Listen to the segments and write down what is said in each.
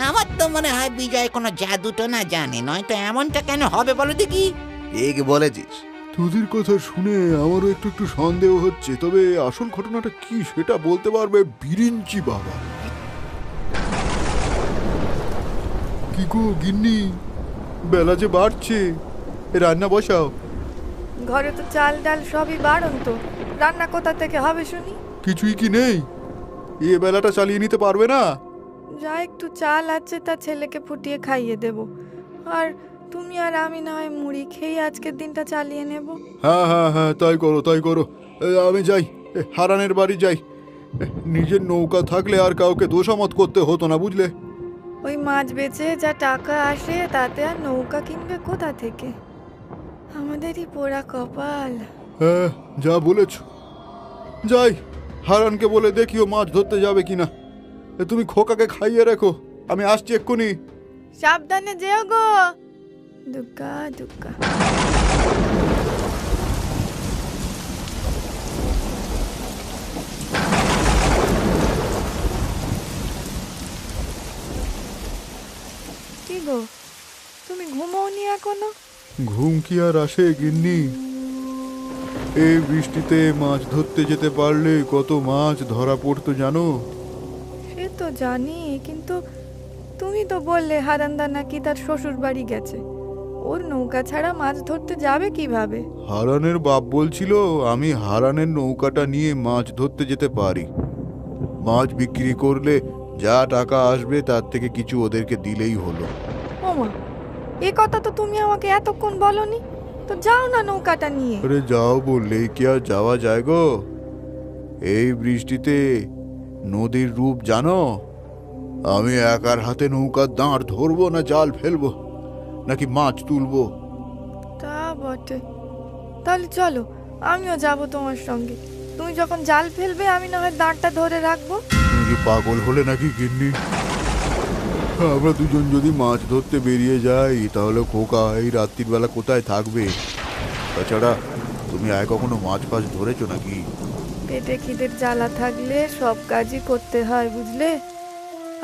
আমার তো মনে হয় বিজয় কোনো জাদুটো না জানে, নয়তো এমনটা কেন হবে বলো দেখি। ঠিক বলেছিস। তোদের কথা শুনে আমারও একটু একটু সন্দেহ হচ্ছে, তবে আসল ঘটনাটা কি সেটা বলতে পারবে বিরিঞ্চি বাবা। কি গো গিন্নি, বেলা যে বাড়ছে, রান্না বসাও। ঘরে তো চাল ডাল সবই বাড়ন্ত, রান্না কোথা থেকে হবে শুনি? কিছুই কি নেই? এ বেলাটা চালিয়ে নিতে পারবে না? যা একটু চাল আছে তা ছেলেকে ফুটিয়ে খাইয়ে দেব, আর তুমি আর আমি না হয় মুড়ি খেয়ে আজকের দিনটা চালিয়ে নেব। হ্যাঁ হ্যাঁ হ্যাঁ, তাই করো তাই করো। আমি যাই, হারানের বাড়ি যাই। নিজের নৌকা থাকলে আর কাউকে দোষামত করতে হতো না, বুঝলে? ওই মাছ বেচে যা টাকা আসে তাতে আর নৌকা কিনবে কোথা থেকে? আমাদেরই পোড়া কপাল। হ্যাঁ, যা বলেছ। যাই, হারানকে বলে দেখিও মাছ ধরতে যাবে কিনা। তুমি খোকাকে খাইয়ে রেখো, আমি আসছি এক্ষুনি। সাবধানে যেও গো। দুগ্গা দুগ্গা। কি গো, তুমি ঘুমোওনি এখনো? ঘুম কি আর আসে গিন্নি? এই বৃষ্টিতে মাছ ধরতে যেতে পারলে কত মাছ ধরা পড়তো জানো? সে তো জানি, কিন্তু তুমি তো বললে হারান্দা নাকি তার শ্বশুর বাড়ি গেছে, ওর নৌকা ছাড়া মাছ ধরতে যাবে কিভাবে? হারানের বাপ বলছিল আমি হারানের নৌকাটা নিয়ে মাছ ধরতে যেতে পারি। মাছ বিক্রি করলে যা টাকা আসবে তার থেকে কিছু ওদেরকে দিলেই হলো। ওমা, এ কথা তো তুমি আমাকে এতক্ষণ বলনি, তো যাও না নৌকাটা নিয়ে। আরে যাও বললেই কি আর যাওয়া যায় গো? এই বৃষ্টিতে নদীর রূপ জানো? আমি একার হাতে নৌকার দাঁড় ধরবো না জাল ফেলবো, নাকি মাছ তুলবো? তা বটে, তাহলে চলো আমিও যাব তোমার সঙ্গে। তুমি যখন জাল ফেলবে আমি না হয় দাঁড়টা ধরে রাখবো। তুমি কি পাগল হলে নাকি গিন্নি? আমরা দুজন যদি মাছ ধরতে বেরিয়ে যাই তাহলে খোকা এই রাত্রির বেলা কোথায় থাকবে? তাছাড়া তুমি আয় কখনো মাছ ফাছ ধরেছো নাকি? পেটে খিদের জ্বালা থাকলে সব কাজই করতে হয়, বুঝলে?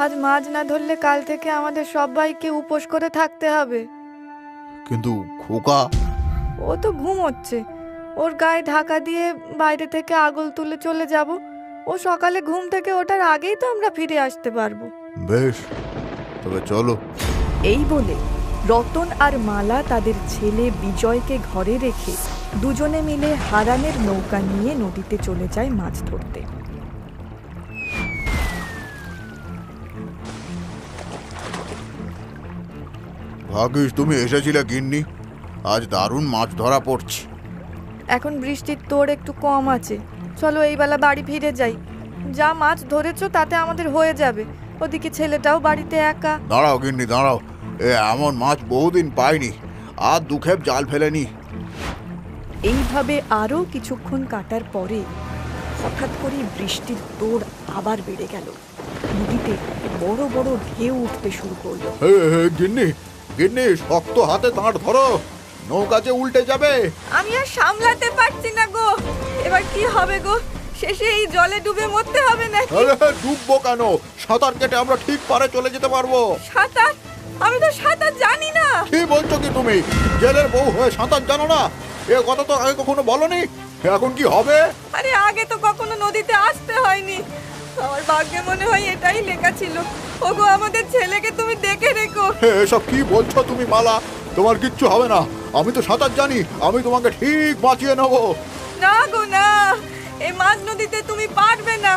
আজ মাছ না ধরলে কাল থেকে আমাদের সবাইকে উপোস করে থাকতে হবে। কিন্তু খোকা? ও তো ঘুমোচ্ছে, ওর গায়ে ঢাকা দিয়ে বাইরে থেকে আগল তুলে চলে যাব। ও সকালে ঘুম থেকে ওঠার আগেই তো আমরা ফিরে আসতে পারবো। বেশ, তবে চলো। এই বলে রতন আর মালা তাদের ছেলে বিজয়কে ঘরে রেখে দুজনে মিলে হারানের নৌকা নিয়ে নদীতে চলে যায় মাছ ধরতে। ভাগ্যিস তুমি এসেছিলে গিন্নি, আজ দারুণ মাছ ধরা পড়ছে। এখন বৃষ্টির তোড় একটু কম আছে, চলো এই বেলা বাড়ি ফিরে যাই। যা মাছ ধরেছো তাতে আমাদের হয়ে যাবে, ওদিকে ছেলেটাও বাড়িতে একা। দাঁড়াও গিন্নি দাঁড়াও, এমন মাছ বহুদিন পাইনি, আর দুখেপ জাল ফেলেনি। এইভাবে আরও কিছুক্ষণ কাটার পরে হঠাৎ করে বৃষ্টির তোড় আবার বেড়ে গেল। নদীতে বড় বড় ঢেউ উঠতে শুরু করলো। গিন্নি গিন্নি, শক্ত হাতে দাঁড় ধরো, নৌকা যে উল্টে যাবে। আমি আর সামলাতে পারছি না গো, এবার কি হবে গো? শেষে এই জলে ডুবে মরতে হবে নাকি? আরে ডুববো কেন? সাঁতার কেটে আমরা ঠিক পারে চলে যেতে পারবো। সাঁতার? আমি তো সাঁতার জানি না। কি বলছো কি তুমি? জেলের বউ হয়ে সাঁতার জানো না? এ কথা তো আগে কখনো বলনি, এখন কি হবে? আরে আগে তো কখনো নদীতে আসতে হয়নি, আমার ভাগ্যে মনে হয় এটাই লেখা ছিল। ওগো, আমাদের ছেলেকে তুমি দেখে রেখো। এসব কি বলছো তুমি মালা? তোমার কিচ্ছু হবে না, আমি তো সাঁতার জানি, আমি তোমাকে ঠিক বাঁচিয়ে নেবো। না গো না, এই মাঝ নদীতে তুমি পারবে না।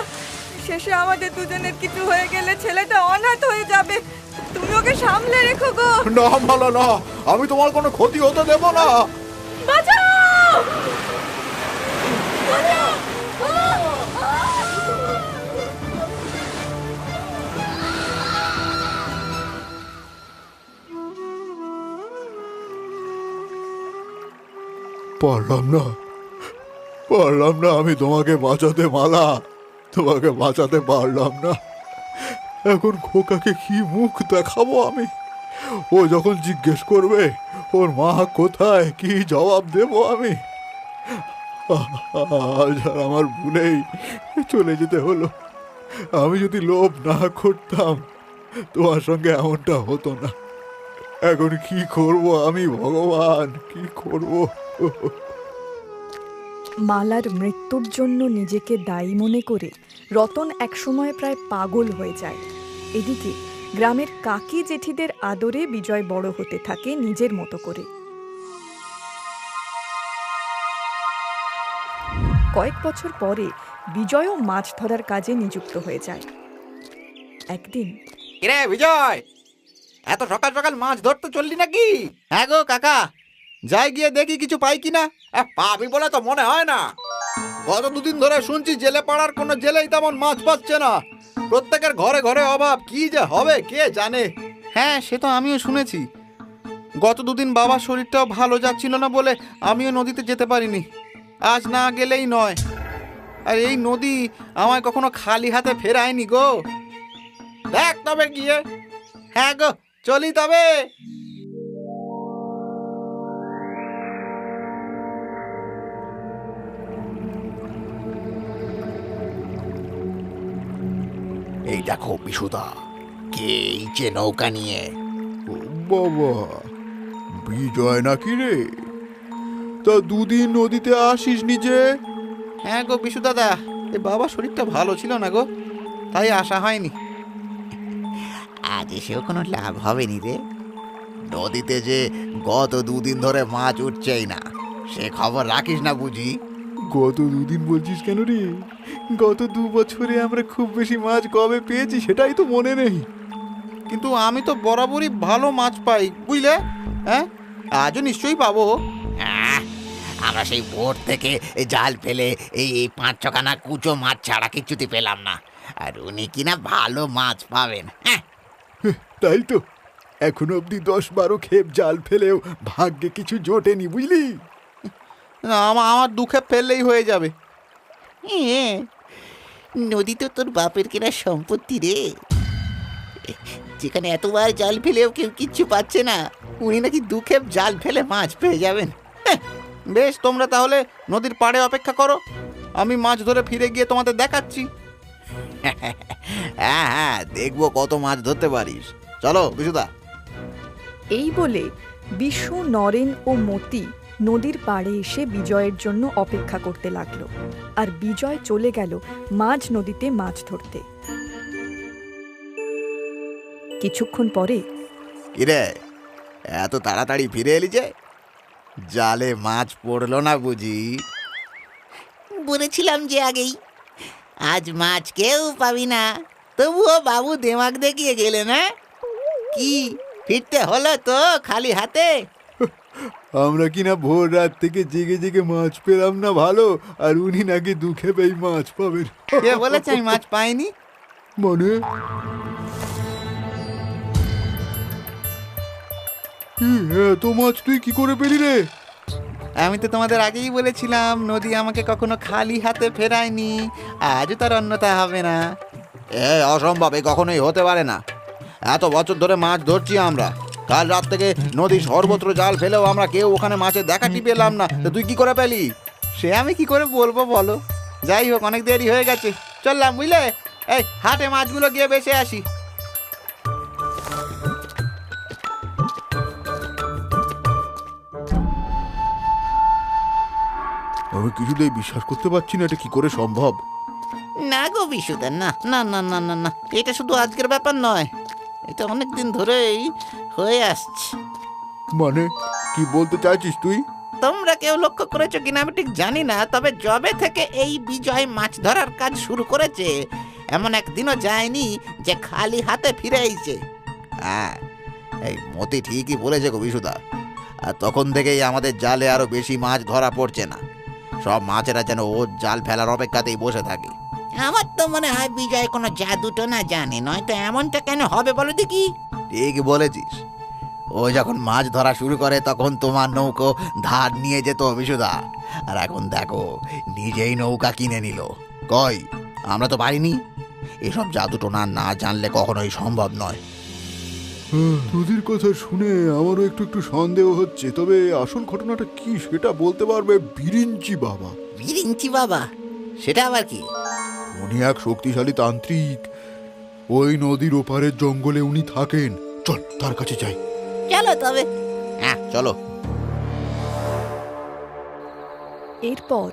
শেষে আমাদের দুজনের কিছু হয়ে গেলে ছেলেটা অনাথ হয়ে যাবে, তুমি ওকে সামলে রেখো গো। না মালা না, আমি তোমার কোনো ক্ষতি হতে দেবো না। বাঁচাও! পারলাম না আমি তোমাকে বাঁচাতে মালা, তোমাকে বাঁচাতে পারলাম না। এখন খোকাকে কি মুখ দেখাবো আমি? ও যখন জিজ্ঞেস করবে ওর মা কোথায়, কি জবাব দেব আমি? আজ আর আমার ভুলেই চলে যেতে হলো। আমি যদি লোভ না করতাম তোমার সঙ্গে এমনটা হতো না। এখন কি করব আমি, ভগবান কি করব? মালার মৃত্যুর জন্য নিজেকে দায়ী মনে করে রতন একসময় প্রায় পাগল হয়ে যায়। এদিকে গ্রামের কাকি জেঠিদের আদরে বিজয় বড় হতে থাকে নিজের মতো করে। কয়েক বছর পরে বিজয়ও মাছ ধরার কাজে নিযুক্ত হয়ে যায়। একদিন কিরে বিজয়, এত সকাল সকাল মাছ ধরতে চললি নাকি? হ্যাঁ গো কাকা, যাই গিয়ে দেখি কিছু পাই কিনা। পাবি বলে তো মনে হয় না। গত দুদিন ধরে শুনছি জেলে পাড়ার কোনো জেলেই তেমন মাছ পাচ্ছে না। প্রত্যেকের ঘরে ঘরে অভাব, কি যে হবে কে জানে। হ্যাঁ, সে তো আমিও শুনেছি। গত দুদিন বাবার শরীরটাও ভালো যাচ্ছিল না বলে আমিও নদীতে যেতে পারিনি। আজ না গেলেই নয়। আর এই নদী আমায় কখনো খালি হাতে ফেরায়নি গো। দেখ তবে গিয়ে। হ্যাঁ গো, চলি তবে। এই দেখো বিশুদা, কে এই যে নৌকা নিয়ে? ও বাবা, বিজয় নাকি রে? তা দুদিন নদীতে আসিস নিজে? হ্যাঁ গো বিশু দাদা, এ বাবার শরীরটা ভালো ছিল না গো, তাই আসা হয়নি। আজ এসেও কোনো লাভ হবে নি রে। নদীতে যে গত দুদিন ধরে মাছ উঠছেই না, সে খবর রাখিস না বুঝি? গত দুদিন বলছিস কেন রে? গত 2 বছরে আমরা খুব বেশি মাছ কবে পেয়েছি সেটাই তো মনে নেই। কিন্তু আমি তো বরাবরই ভালো মাছ পাই, বুঝলে? হ্যাঁ, আজও নিশ্চয়ই পাবো। আহ, আমরা সেই ভোর থেকে জাল ফেলে এই 5-6খানা কুচো মাছ ছাড়া কিছুতে পেলাম না, আর উনি কিনা ভালো মাছ পাবেন। হ্যাঁ, তাই তো, এখন অবধি 10-12 ক্ষেপ জাল ফেলেও ভাগ্যে কিছু জোটেনি, বুঝলি? না, আমার দুঃখে ফেললেই হয়ে যাবে। নদী তো তোর বাপের কেনা সম্পত্তি রে। যেখানে এতবার জাল ফেলেও কেউ কিচ্ছু পাচ্ছে না, উনি নাকি 2 ক্ষেপ জাল ফেলে মাছ পেয়ে যাবেন। বেশ, তোমরা তাহলে নদীর পাড়ে অপেক্ষা করো, আমি মাছ ধরে ফিরে গিয়ে তোমাদের দেখাচ্ছি। হ্যাঁ হ্যাঁ, দেখবো কত মাছ ধরতে পারিস। চলো বিশুদা। এই বলে বিশু, নরেন ও মতি নদীর পাড়ে এসে বিজয়ের জন্য অপেক্ষা করতে লাগলো। আর বিজয় চলে গেল মাঝ নদীতে মাছ ধরতে। কিছুক্ষণ পরে কিরে, এত তাড়াতাড়ি ফিরে এলি যে? জালে মাছ পড়লো না বুঝি? বলেছিলাম যে আগেই, আজ মাছ কেউ পাবি না, তবুও বাবু দেমাগ দেখিয়ে গেলে না। কি ফিরতে হলো তো খালি হাতে? আমরা কিনা ভোর রাত থেকে জেগে জেগে মাছ পেলাম না ভালো, আর উনি নাকি 2 ক্ষেপেই মাছ পাবেন। কে বলেছে আমি মাছ পাইনি? মানে কি, এত মাছ তুই কি করে পেলি রে? আমি তো তোমাদের আগেই বলেছিলাম নদী আমাকে কখনো খালি হাতে ফেরায়নি, আজও তার অন্যতা হবে না। অসম্ভব, এ কখনোই হতে পারে না। এত বছর ধরে মাছ ধরছি আমরা, কাল রাত থেকে নদী সর্বত্র জাল ফেলেও আমরা কেউ ওখানে মাছের দেখাটি পেলাম না। তা তুই কি করে পেলি? সে আমি কি করে বলবো বলো। যাই হোক, অনেক দেরি হয়ে গেছে, চললাম বুঝলে। এই হাটে মাছগুলো গিয়ে বেঁচে আসি। আমি কিছুতেই বিশ্বাস করতে পারছি না, এটা কি করে সম্ভব? না গো বিশুদা, না না না না না না, এটা শুধু আজকের ব্যাপার নয়, এটা অনেক দিন ধরেই হয়ে আসছে। মানে কি বলতে চাইছিস তুই? তোমরা কেউ লক্ষ্য করেছো কিনা আমি ঠিক জানি না, তবে যবে থেকে এই বিজয় মাছ ধরার কাজ শুরু করেছে, এমন একদিনও যায়নি যে খালি হাতে ফিরে আইছে। হ্যাঁ, এই মতি ঠিকই বলেছে গো বিশুদা। আর তখন থেকেই আমাদের জালে আরো বেশি মাছ ধরা পড়ছে না। সব মাছেরা যেন ওর জাল ফেলার অপেক্ষাতেই বসে থাকে। আমার তো মনে হয় বিজয় কোনো জাদুটো না জানে, নয়তো এমনটা কেন হবে বলো দেখি? ঠিকই বলেছিস। ও যখন মাছ ধরা শুরু করে তখন তোমার নৌকো ধার নিয়ে যেত বিশুদা, আর এখন দেখো নিজেই নৌকা কিনে নিল। কই, আমরা তো পারিনি। এসব জাদুটোনা না জানলে কখনোই সম্ভব নয়। তোদের কথা শুনে আমারও একটু একটু সন্দেহ হচ্ছে, তবে আসল ঘটনাটা কি সেটা বলতে পারবে বিরিঞ্চি বাবা। বিরিঞ্চি বাবা? সেটা আবার কি? উনি এক শক্তিশালী তান্ত্রিক। ওই নদীর ওপারের জঙ্গলে উনি থাকেন। চল তার কাছে যাই। চলো তবে। হ্যাঁ চলো। এরপর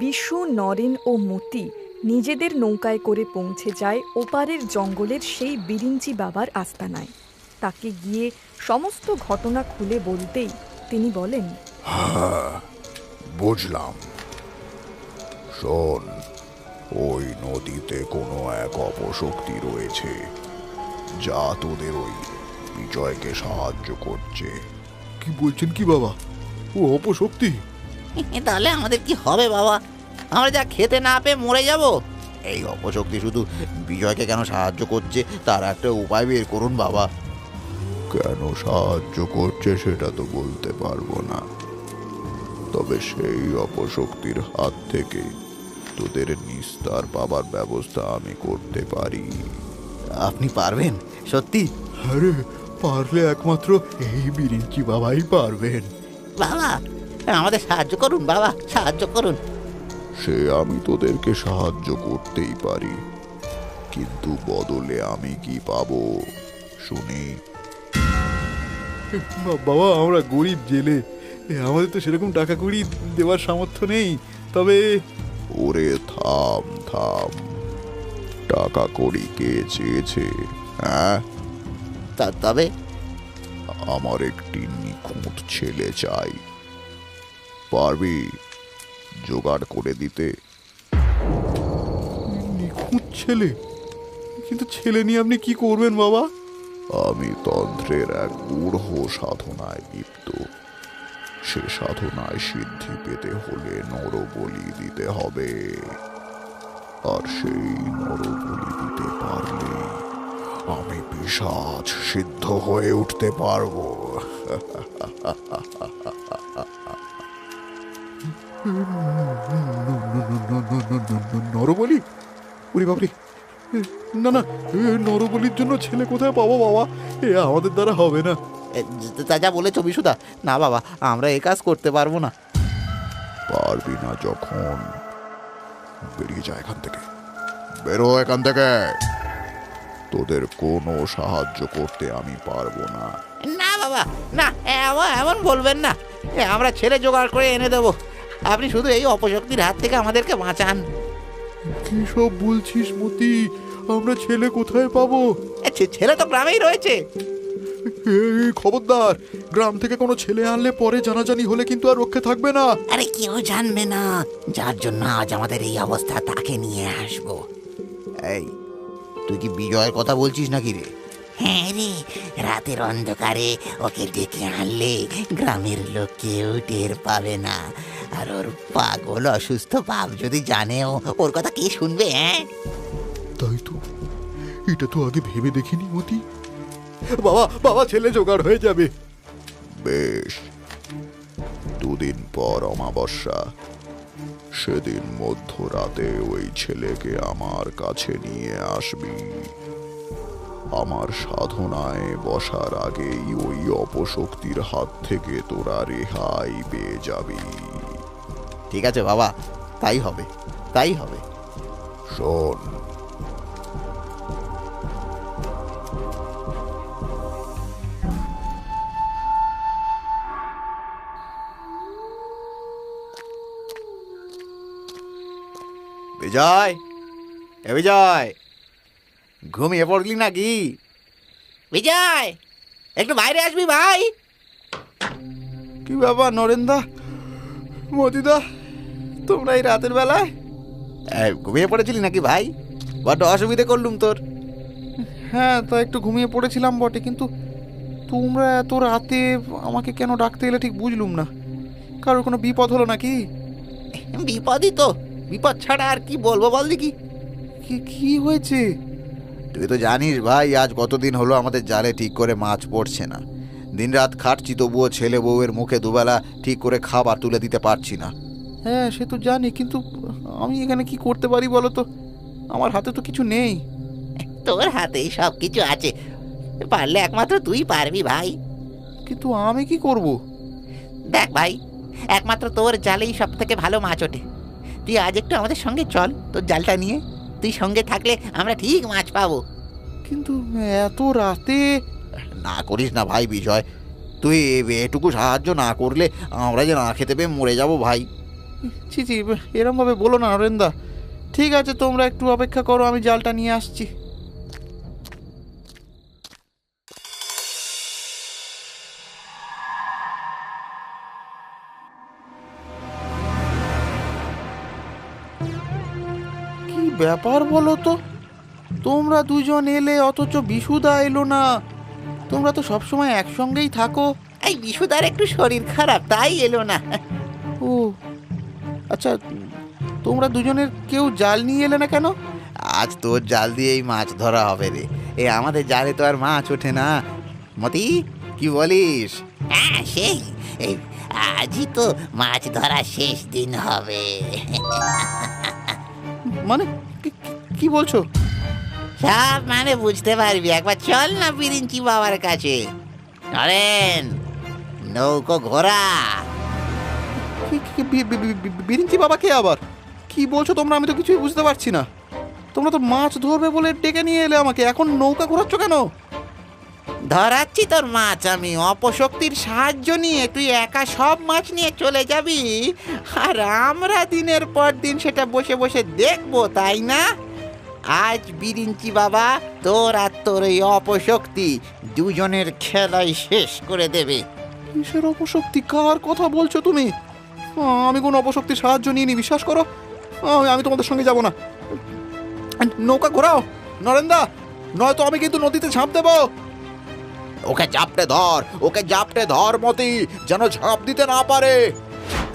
বিশু, নরেন ও মতি নিজেদের নৌকায় করে পৌঁছে যায় ওপারের জঙ্গলের সেই বিরিঞ্চি বাবার আস্তানায়। তাকে গিয়ে সমস্ত ঘটনা খুলে বলতেই তিনি বলেন, হ্যাঁ বুঝলাম। শোন, ওই নদীতে কোনো এক অপশক্তি রয়েছে যা তোদের ওই বিজয়কে সাহায্য করছে। কি বলছেন কি বাবা? ও অপশক্তি? তাহলে আমাদের কি হবে বাবা? আমরা যা খেতে না পেয়ে মরে যাব। এই অপশক্তি শুধু বিজয়কে কেন সাহায্য করছে তার একটা উপায় বের করুন বাবা। কেন সাহায্য করছে সেটা তো বলতে পারবো না, তবে সেই অপশক্তির হাত থেকে তোদের নিস্তার পাবার ব্যবস্থা আমি করতে পারি। আপনি পারবেন সত্যি? আরে পারলে একমাত্র এই বিরিঞ্চি বাবাই পারবেন। বাবা আমাদের সাহায্য করুন বাবা, সাহায্য করুন। সে আমি তোদেরকে সাহায্য করতেই পারি, কিন্তু বদলে আমি কি পাবো শুনি? বাবা আমরা গরিব জেলে, আমাদের তো সেরকম টাকা কড়ি দেওয়ার সামর্থ্য নেই। তবে ওরে থাম থাম, টাকা কড়ি কে চেয়েছে? হ্যাঁ, তবে আমার একটি নিখুঁত ছেলে চাই। পারবি জোগাড় করে দিতে? নিখুঁত ছেলে? কিন্তু ছেলে নিয়ে আপনি কি করবেন বাবা? আমি তন্ত্রের এক গূঢ় সাধনায় লিপ্ত। সে সাধনায় সিদ্ধি পেতে হলে নরবলি দিতে হবে, আর সেই নরবলি দিতে পারলে আমি পিশাচ সিদ্ধ হয়ে উঠতে পারবো। নরবলি? ওরে বাপরে, না না, নরবলির জন্য ছেলে কোথায় পাবো বাবা? এ আমাদের দ্বারা হবে না। তা যা বলেছো বিশুদা, না বাবা আমরা এই কাজ করতে পারবো না। পারবি না যখন বেরিয়ে যা এখান থেকে, বেরো এখান থেকে। তোদের কোনো সাহায্য করতে আমি পারবো না। না বাবা না, এমন বলবেন না। আমরা ছেলে জোগাড় করে এনে দেবো, আপনি শুধু এই অপশক্তির হাত থেকে আমাদেরকে বাঁচান। কি সব বলছিস মতি? আমরা ছেলে কোথায় পাবো? ছেলে তো গ্রামেই রয়েছে। খবরদার, গ্রাম থেকে কোনো ছেলে আনলে পরে জানাজানি হলে কিন্তু আর রক্ষে থাকবে না। আরে কেউ জানবে না, যার জন্য আজ আমাদের এই অবস্থা তাকে নিয়ে আসবো। এই তুই কি বিজয়ের কথা বলছিস নাকি রে? হ্যাঁ রে, রাতের অন্ধকারে ওকে ডেকে আনলে গ্রামের লোক কেউ টের পাবে না। আর ওর পাগল অসুস্থ বাপ যদি জানেও ওর কথা কে শুনবে? হ্যাঁ তাই তো, এটা তো আগে ভেবে দেখিনি মতি। বাবা বাবা, ছেলে জোগাড় হয়ে যাবে। বেশ, দুদিন পর অমাবস্যা, সেদিন মধ্যরাতে ওই ছেলেকে আমার কাছে নিয়ে আসবি। আমার সাধনায় বসার আগেই ওই অপশক্তির হাত থেকে তোরা রেহাই পেয়ে যাবি। ঠিক আছে বাবা, তাই হবে, তাই হবে। শোন, বিজয়, এ বিজয়, ঘুমিয়ে পড়লি নাকি? বিজয় একটু বাইরে আসবি ভাই। কি ব্যাপার নরেন্দা, মতিদা, তোমরা এই রাতের বেলায়? ঘুমিয়ে পড়েছিলি নাকি ভাই? বড্ড অসুবিধে করলুম তোর। হ্যাঁ, তা একটু ঘুমিয়ে পড়েছিলাম বটে, কিন্তু তোমরা এত রাতে আমাকে কেন ডাকতে এলে ঠিক বুঝলুম না। কারোর কোনো বিপদ হলো নাকি? বিপদই তো, বিপদ ছাড়া আর কি বলবো বল দেখি। কি হয়েছে? তুই তো জানিস ভাই, আজ কতদিন হলো আমাদের জালে ঠিক করে মাছ পড়ছে না। দিনরাত খাটছি, তবুও ছেলে বউয়ের মুখে দুবেলা ঠিক করে খাবার তুলে দিতে পারছি না। হ্যাঁ সে তো জানি, কিন্তু আমি এখানে কি করতে পারি বলো তো? আমার হাতে তো কিছু নেই। তোর হাতেই সব কিছু আছে, পারলে একমাত্র তুই পারবি ভাই। কিন্তু আমি কি করব? দেখ ভাই, একমাত্র তোর জালেই সব থেকে ভালো মাছ ওঠে। তুই আজ একটু আমাদের সঙ্গে চল, তোর জালটা নিয়ে। তুই সঙ্গে থাকলে আমরা ঠিক মাছ পাবো। কিন্তু এত রাতে না করিস না ভাই বিজয়, তুই এটুকু সাহায্য না করলে আমরা যে না খেতে পেয়ে মরে যাব ভাই। ছি ছি, এরমভাবে বলো না নরেন্দা। ঠিক আছে, তোমরা একটু অপেক্ষা করো, আমি জালটা নিয়ে আসছি। কি ব্যাপার বলো তো, তোমরা দুজন এলে অথচ বিশুদা এলো না। তোমরা তো সবসময় একসঙ্গেই থাকো। এই বিশুদার একটু শরীর খারাপ, তাই এলো না। ও আচ্ছা, তোমরা দুজনের কেউ জাল নিয়ে এলে না কেন? আজ তোর জাল দিয়েই মাছ ধরা হবে রে। এ আমাদের জালে তো আর মাছ ওঠে না। মতি, কি বলিস? হ্যাঁ, সেই এই আজই তো মাছ ধরা শেষ দিন হবে। মানে কি বলছো? সব মানে বুঝতে পারবি, একবার চল না বিরিঞ্চি বাবার কাছে। নরেন, নৌকো ঘোরা। বিরিঞ্চি বাবা কে আবার? কি বলছো তোমরা? আমি তো কিছুই বুঝতে পারছি না। তোমরা তো মাছ ধরবে বলে ডেকে নিয়ে এলে আমাকে, এখন নৌকা ঘোরাচ্ছ কেন? ধরাচ্ছি তোর মাছ আমি অপশক্তির সাহায্য নিয়ে। তুই একা সব মাছ নিয়ে চলে যাবি, আর আমরা দিনের পর দিন সেটা বসে বসে দেখবো, তাই না? আজ বিরিঞ্চি বাবা তোর আর তোর এই অপশক্তি দুজনের খেলাই শেষ করে দেবে। কিসের অপশক্তি? কার কথা বলছো তুমি? আমি কোনো অপশক্তির সাহায্য নিইনি, বিশ্বাস করো। আমি তোমাদের সঙ্গে যাব না। নৌকা ঘোরাও নরেন্দা, নয়তো আমি কিন্তু নদীতে ঝাঁপ দেবো। ওকে জাপটে ধর, ওকে জাপটে ধর মতি, যেন ঝাঁপ দিতে না পারে।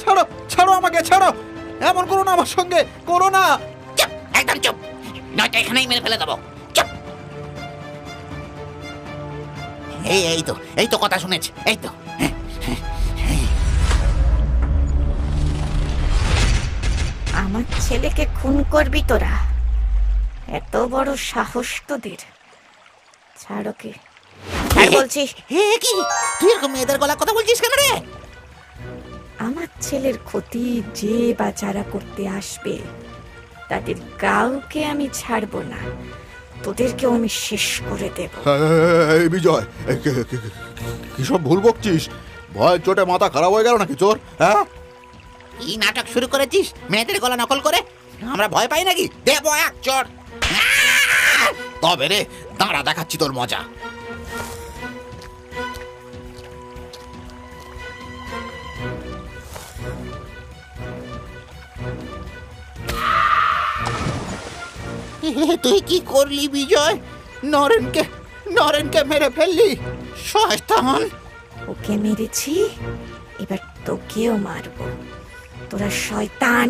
ছাড়ো ছাড়ো, আমাকে ছাড়ো। এমন করো না আমার সঙ্গে, করো না। চুপ, একদম চুপ, নয়তো এখানেই মেরে ফেলে দেবো। চুপ। এই তো কথা শুনেছ, এই তো। আমার ছেলেকে খুন করবি তোরা? এত বড় সাহস তোদের? ছাড় ওকে, ছাড় বলছি। হে কি, তুই এরকম মেয়েদের গলা কথা বলছিস কেন রে? আমার ছেলের ক্ষতি যে বা যারা করতে আসবে তাদের কাউকে আমি ছাড়বো না, তোদেরকেও আমি শেষ করে দেব। এই বিজয়, কি সব ভুল বকছিস? ভয় চোটে মাথা খারাপ হয়ে গেল নাকি তোর? হ্যাঁ, কি নাটক শুরু করেছিস মেয়েদের গলা নকল করে? আমরা ভয় পাই নাকি? দেবো এক চড়। তবে রে, দাঁড়া, দেখাচ্ছি তোর মজা। তুই কি করলি বিজয়? নরেনকে মেরে ফেললি, শয়তান। ওকে মেরেছি, এবার তোকেও মারবো। তোরা শয়তান,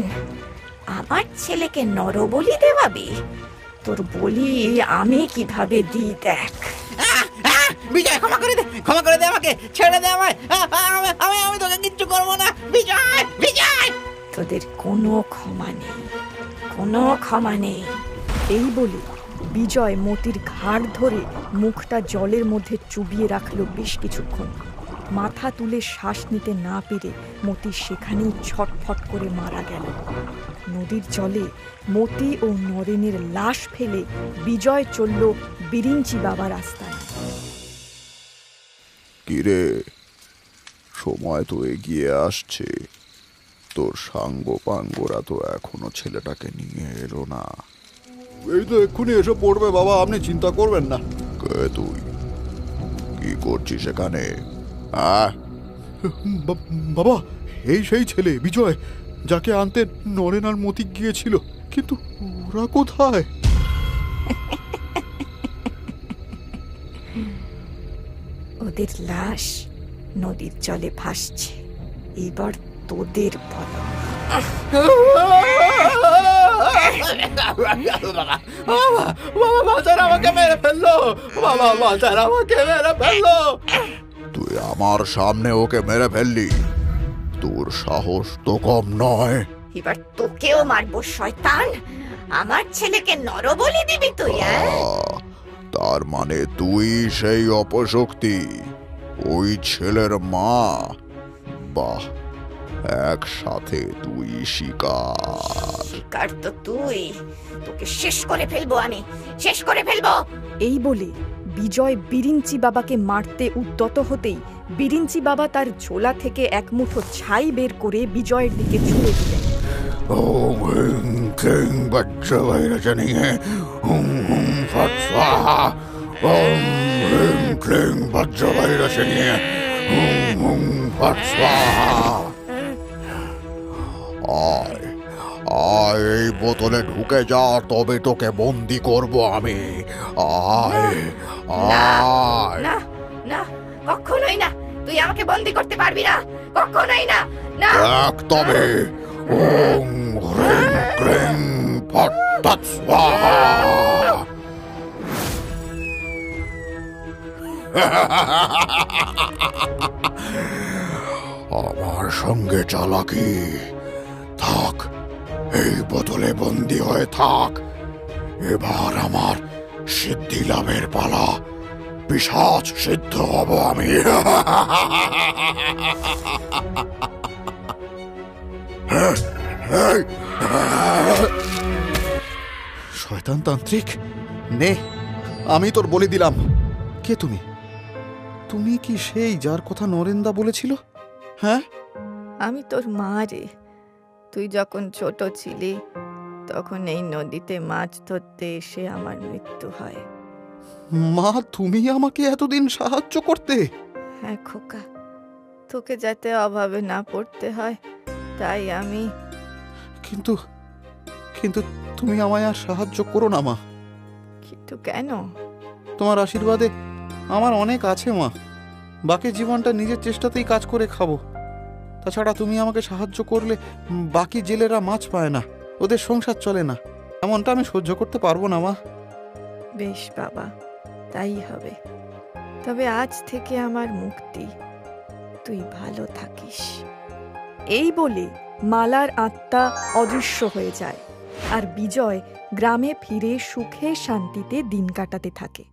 আমার ছেলেকে নরবলি দেওয়াবি? তোর বলি আমি কিভাবে দিই দেখ। বিজয়, ক্ষমা করে দে, ক্ষমা করে দে আমাকে, ছেড়ে দে আমায়। আমি তোকে কিচ্ছু করবো না। বিজয়, বিজয়। তোদের কোনো ক্ষমা নেই, কোনো ক্ষমা নেই। এই বলে বিজয় মতির ঘাড় ধরে মুখটা জলের মধ্যে চুবিয়ে রাখল বেশ কিছুক্ষণ। মাথা তুলে শ্বাস নিতে না পেরে মতি সেখানেই ছটফট করে মারা গেল। নদীর জলে মতি ও নরেনের লাশ ফেলে বিজয় চলল বিরিঞ্চি বাবার আস্তায়। কিরে, সময় তো এগিয়ে আসছে, তোর সাঙ্গ পাঙ্গরা তো এখনো ছেলেটাকে নিয়ে এলো না। এই তো এক্ষুনি এসে পড়বে বাবা, আপনি চিন্তা করবেন না। কে তুই? কি করছিস এখানে? বাবা, এই সেই ছেলে বিজয়, যাকে আনতে নরেন আর মতি গিয়েছিল, কিন্তু ওরা কোথায়? ওদের লাশ নদীর জলে ভাসছে, এবার তোদের বলো। বাবা বাজার আমাকে মেরে ফেললো, বাবা বাজার আমাকে মেরে ফেললো। তুই আমার সামনে ওকে মেরে ফেললি? তোর সাহস তো কম নয়। এবার তোকেও মারবো শয়তান। আমার ছেলেকে নরবলি দিবি তুই? তার মানে তুই সেই অপশক্তি, ওই ছেলের মা? বাহ, একসাথে দুই শিকার। শিকার তো তুই, তোকে শেষ করে ফেলবো, আমি শেষ করে ফেলবো। এই বলে বিজয় বিরিঞ্চি বাবাকে মারতে উদ্যত হতেই বিরিঞ্চি বাবা তার ঝোলা থেকে এক মুঠো ছাই বের করে বিজয়ের দিকে ছুঁড়ে দিলেন। ওম হ্রিং ক্লিং বজ্রবৈরচনীয়ে হুম হুম ফট স্বাহা। ওম হ্রিং ক্লিং বজ্রবৈরচনীয়ে হুম হুম ফট স্বাহা। আয় আয়, এই বোতলে ঢুকে যা, তবে তোকে বন্দি করব আমি। আয় আয়। না না, কখনোই না, তুই আমাকে বন্দি করতে পারবি না, কখনোই না, না। দেখ তবে। ওম হ্রিং ক্লিং ফট তৎ স্বাহা। আমার সঙ্গে চালাকি? থাক, এই বোতলে বন্দি হয়ে থাক। এবার আমার সিদ্ধি লাভের পালা। পিশাচ সিদ্ধ হব আমি। শয়তান তান্ত্রিক, নে, আমি তোর বলে দিলাম। কে তুমি? তুমি কি সেই যার কথা নরেন্দা বলেছিল? হ্যাঁ, আমি তোর মা রে। তুই যখন ছোট ছিলি তখন এই নদীতে মাছ ধরতে এসে আমার মৃত্যু হয়। মা, তুমি আমাকে এতদিন সাহায্য করতে। হ্যাঁ খোকা, তোকে যাতে অভাবে না পড়তে হয় তাই আমি। কিন্তু কিন্তু তুমি আমায় আর সাহায্য করো না মা। কিন্তু কেন? তোমার আশীর্বাদে আমার অনেক আছে মা। বাকি জীবনটা নিজের চেষ্টাতেই কাজ করে খাবো। তাছাড়া তুমি আমাকে সাহায্য করলে বাকি জেলেরা মাছ পায় না, ওদের সংসার চলে না। এমনটা আমি সহ্য করতে পারবো না মা। বেশ বাবা, তাই হবে। তবে আজ থেকে আমার মুক্তি, তুই ভালো থাকিস। এই বলে মালার আত্মা অদৃশ্য হয়ে যায় আর বিজয় গ্রামে ফিরে সুখে শান্তিতে দিন কাটাতে থাকে।